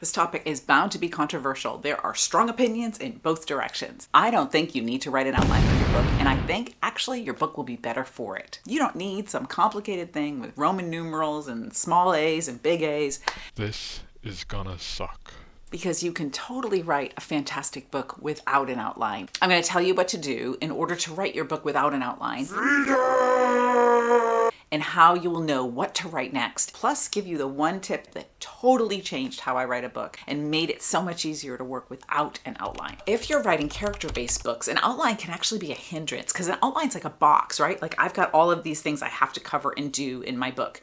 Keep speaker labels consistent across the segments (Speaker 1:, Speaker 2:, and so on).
Speaker 1: This topic is bound to be controversial. There are strong opinions in both directions. I don't think you need to write an outline for your book, and I think actually your book will be better for it. You don't need some complicated thing with Roman numerals and small a's and big A's.
Speaker 2: This is gonna suck.
Speaker 1: Because you can totally write a fantastic book without an outline. I'm going to tell you what to do in order to write your book without an outline. And how you will know what to write next. Plus give you the one tip that totally changed how I write a book and made it so much easier to work without an outline. If you're writing character-based books, an outline can actually be a hindrance because an outline's like a box, right? Like I've got all of these things I have to cover and do in my book.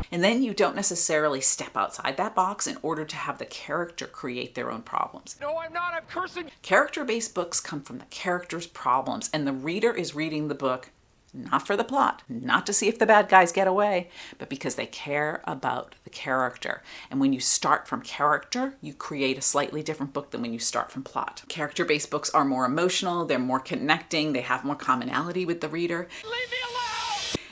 Speaker 1: And then you don't necessarily step outside that box in order to have the character create their own problems.
Speaker 2: No, I'm not, I'm cursing.
Speaker 1: Character-based books come from the character's problems, and the reader is reading the book not for the plot, not to see if the bad guys get away, but because they care about the character. And when you start from character, you create a slightly different book than when you start from plot. Character-based books are more emotional, they're more connecting, they have more commonality with the reader.
Speaker 2: Leave me alone!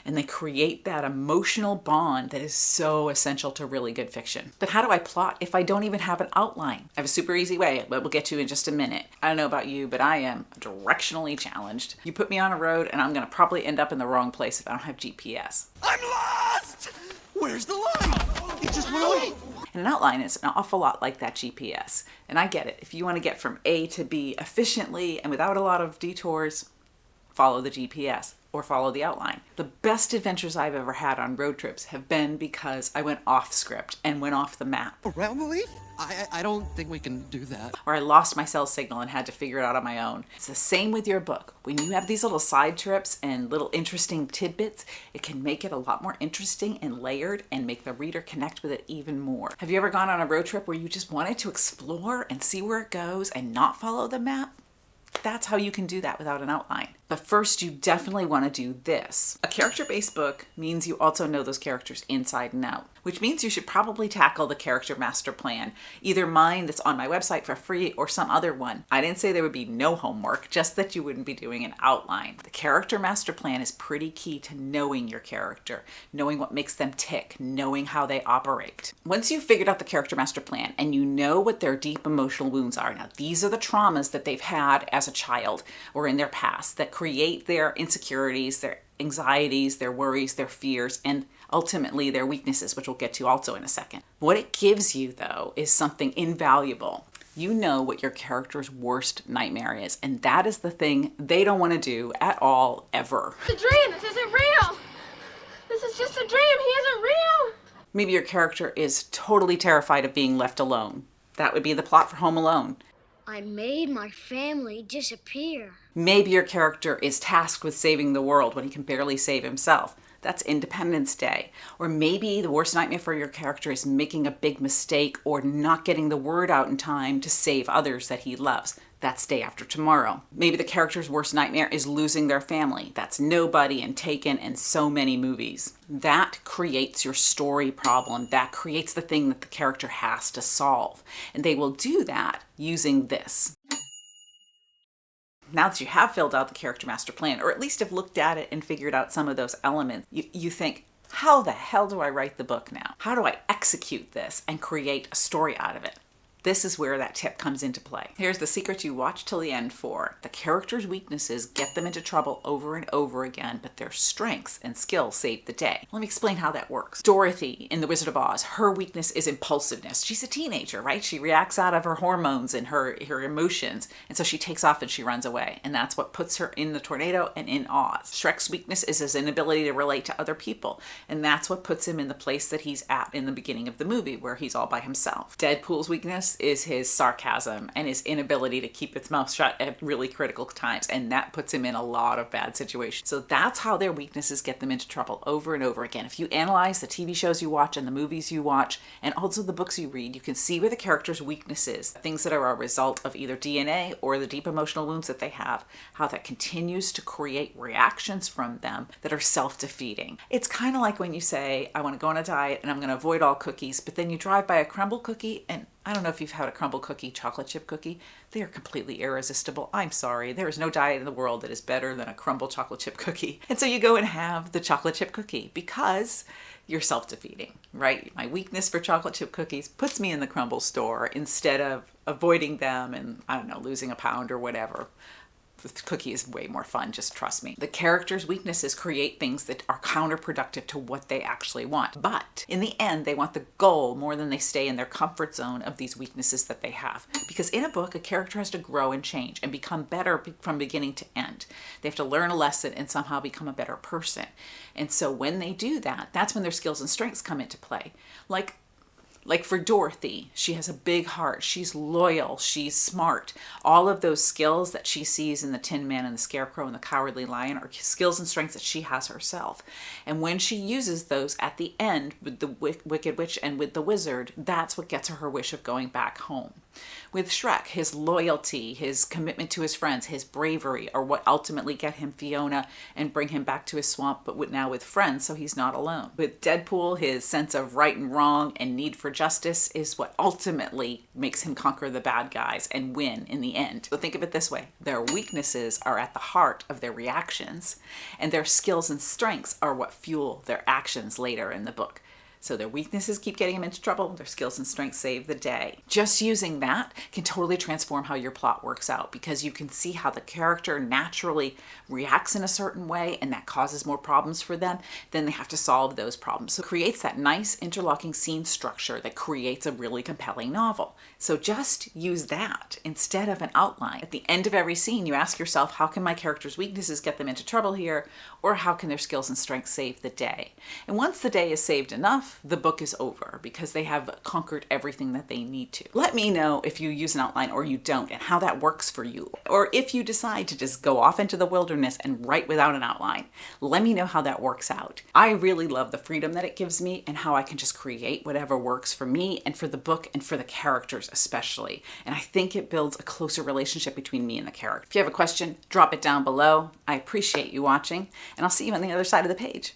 Speaker 1: And they create that emotional bond that is so essential to really good fiction. But how do I plot if I don't even have an outline? I have a super easy way, but we'll get to in just a minute. I don't know about you, but I am directionally challenged. You put me on a road and I'm gonna probably end up in the wrong place if I don't have GPS.
Speaker 3: I'm lost! Where's the light? It just went away.
Speaker 1: And an outline is an awful lot like that GPS. And I get it. If you want to get from A to B efficiently and without a lot of detours, follow the GPS or follow the outline. The best adventures I've ever had on road trips have been because I went off script and went off the map.
Speaker 3: Around the leaf? I don't think we can do that.
Speaker 1: Or I lost my cell signal and had to figure it out on my own. It's the same with your book. When you have these little side trips and little interesting tidbits, it can make it a lot more interesting and layered and make the reader connect with it even more. Have you ever gone on a road trip where you just wanted to explore and see where it goes and not follow the map? That's how you can do that without an outline. But first, you definitely want to do this. A character-based book means you also know those characters inside and out, which means you should probably tackle the character master plan, either mine that's on my website for free or some other one. I didn't say there would be no homework, just that you wouldn't be doing an outline. The character master plan is pretty key to knowing your character, knowing what makes them tick, knowing how they operate. Once you've figured out the character master plan and you know what their deep emotional wounds are, now these are the traumas that they've had as a child or in their past that create their insecurities, their anxieties, their worries, their fears, and ultimately their weaknesses, which we'll get to also in a second. What it gives you, though, is something invaluable. You know what your character's worst nightmare is, and that is the thing they don't want to do at all, ever.
Speaker 4: It's a dream. This isn't real. This is just a dream. He isn't real.
Speaker 1: Maybe your character is totally terrified of being left alone. That would be the plot for Home Alone.
Speaker 5: I made my family disappear.
Speaker 1: Maybe your character is tasked with saving the world when he can barely save himself. That's Independence Day. Or maybe the worst nightmare for your character is making a big mistake or not getting the word out in time to save others that he loves. That's Day After Tomorrow. Maybe the character's worst nightmare is losing their family. That's Nobody and Taken and so many movies. That creates your story problem. That creates the thing that the character has to solve. And they will do that using this. Now that you have filled out the character master plan, or at least have looked at it and figured out some of those elements, you think, how the hell do I write the book now? How do I execute this and create a story out of it? This is where that tip comes into play. Here's the secret you watch till the end for. The character's weaknesses get them into trouble over and over again, but their strengths and skills save the day. Let me explain how that works. Dorothy in The Wizard of Oz, her weakness is impulsiveness. She's a teenager, right? She reacts out of her hormones and her emotions, and so she takes off and she runs away. And that's what puts her in the tornado and in Oz. Shrek's weakness is his inability to relate to other people, and that's what puts him in the place that he's at in the beginning of the movie, where he's all by himself. Deadpool's weakness is his sarcasm and his inability to keep his mouth shut at really critical times, and that puts him in a lot of bad situations. So that's how their weaknesses get them into trouble over and over again. If you analyze the TV shows you watch and the movies you watch and also the books you read, you can see where the character's weaknesses, things that are a result of either DNA or the deep emotional wounds that they have, how that continues to create reactions from them that are self-defeating. It's kind of like when you say, I want to go on a diet and I'm going to avoid all cookies, but then you drive by a crumble cookie, and I don't know if you've had a crumble cookie, chocolate chip cookie. They are completely irresistible. I'm sorry. There is no diet in the world that is better than a crumble chocolate chip cookie. And so you go and have the chocolate chip cookie because you're self-defeating, right? My weakness for chocolate chip cookies puts me in the crumble store instead of avoiding them and, I don't know, losing a pound or whatever. The cookie is way more fun, just trust me. The character's weaknesses create things that are counterproductive to what they actually want. But in the end, they want the goal more than they stay in their comfort zone of these weaknesses that they have. Because in a book, a character has to grow and change and become better from beginning to end. They have to learn a lesson and somehow become a better person. And so when they do that, that's when their skills and strengths come into play. Like for Dorothy, she has a big heart, she's loyal, she's smart. All of those skills that she sees in the Tin Man and the Scarecrow and the Cowardly Lion are skills and strengths that she has herself. And when she uses those at the end with the Wicked Witch and with the Wizard, that's what gets her wish of going back home. With Shrek, his loyalty, his commitment to his friends, his bravery are what ultimately get him Fiona and bring him back to his swamp, but now with friends, so he's not alone. With Deadpool, his sense of right and wrong and need for justice is what ultimately makes him conquer the bad guys and win in the end. So think of it this way. Their weaknesses are at the heart of their reactions, and their skills and strengths are what fuel their actions later in the book. So their weaknesses keep getting them into trouble, their skills and strengths save the day. Just using that can totally transform how your plot works out, because you can see how the character naturally reacts in a certain way and that causes more problems for them. Then they have to solve those problems. So it creates that nice interlocking scene structure that creates a really compelling novel. So just use that instead of an outline. At the end of every scene, you ask yourself, how can my character's weaknesses get them into trouble here? Or how can their skills and strengths save the day? And once the day is saved enough, the book is over because they have conquered everything that they need to. Let me know if you use an outline or you don't and how that works for you. Or if you decide to just go off into the wilderness and write without an outline, let me know how that works out. I really love the freedom that it gives me and how I can just create whatever works for me and for the book and for the characters especially. And I think it builds a closer relationship between me and the character. If you have a question, drop it down below. I appreciate you watching, and I'll see you on the other side of the page.